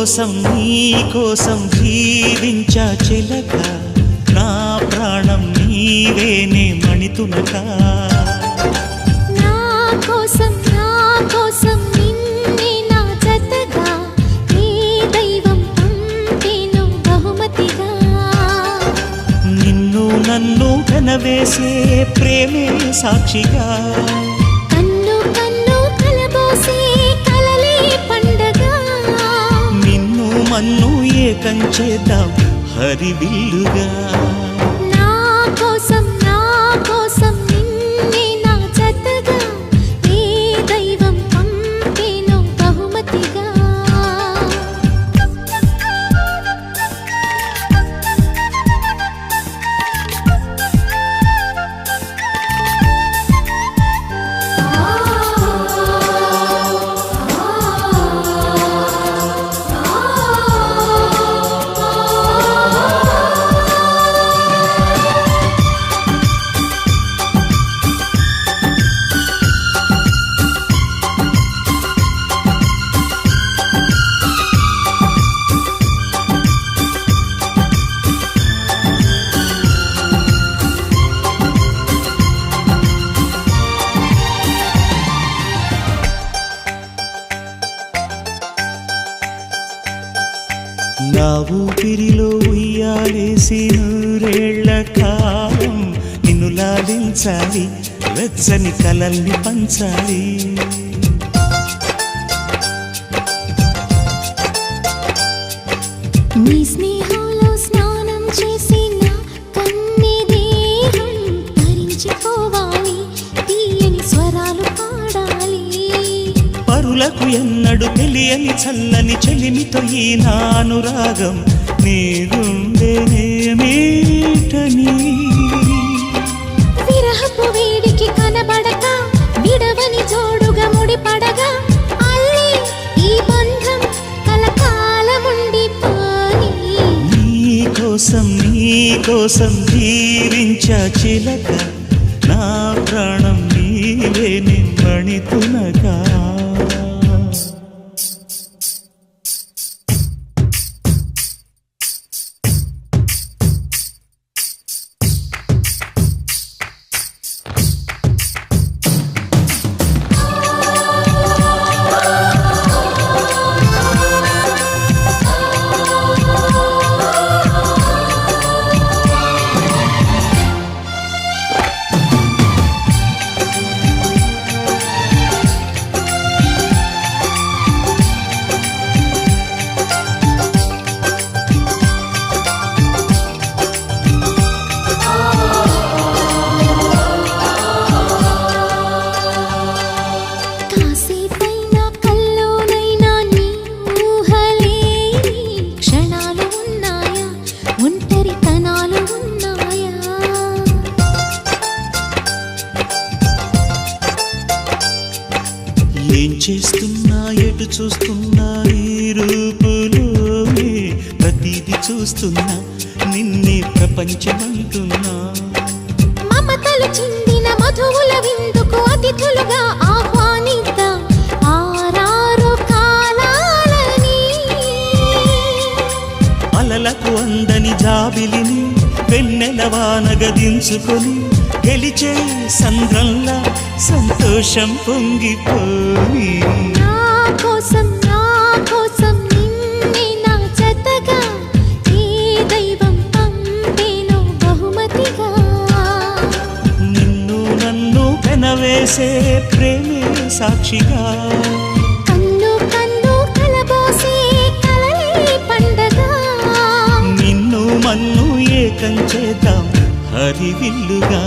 నీ కోసం జీవించా చిలక నా ప్రాణం నీవేనే మణితునక నా కోసం నిన్నే నా జతగా నీ దైవం పంపేను బహుమతిగా నిన్ను నన్ను కనవేసే ప్రేమే సాక్షిగా కన్ను కలబోసే కలలే పండగ నిన్ను మన్ను ఏకం చేద్దాం హరివిల్లుగా నా కోసం నిన్నే నా జతగా నీ దైవం పంపేను బహుమతిగా నా ఊపిరిలో ఉయ్యాలేసి నూరేళ్ల కాలం నిన్ను లాలించాలి వెచ్చని కలల్ని పంచాలి నీ స్నేహంలో స్నానం చేసి నా కన్ని దేహం తరించిపోవాలి తీయని స్వరాలు పాడాలి పరులకు ఎన్నడు తెలియని చల్లని చెలిమితో ఈ నా అనురాగం నీ గుండెనేమీటని విరహపు వేడికి కనబడక విడవని జోడుగా ముడిపడగా అల్లి ఈ బంధం కలకాలముండిపోని నీ కోసం జీవించా చిలక నా ప్రాణం నీవేనే మణితునగా కాసేపైనా కల్లోనైనా నీ ఊహలేని క్షణాలు ఉన్నాయా ఒంటరితనాలు ఉన్నాయా ఏం చేస్తున్నా ఎటు చూస్తున్నా ఈ రూపులోనే ప్రతిదీ చూస్తున్నా నిన్నే ప్రపంచమంటున్నా మమతలు చిందిన మధువుల విందుకు అతిథులుగా ఆహ్వానిద్దాం ఆరారు కాలాలని అలలకు అందని జాబిలిని వెన్నెల వానగదించుకొని గెలిచే సంద్రంలా సంతోషం పొంగిపోయి నా కోసం నిన్నే నా జతగా నీ దైవం పంపేను బహుమతిగా నిన్ను నన్ను కనవేసే ప్రేమే సాక్షిగా కన్ను కలబోసే కలలే పండగ నిన్ను మన్ను ఏకం చేద్దాం హరివిల్లుగా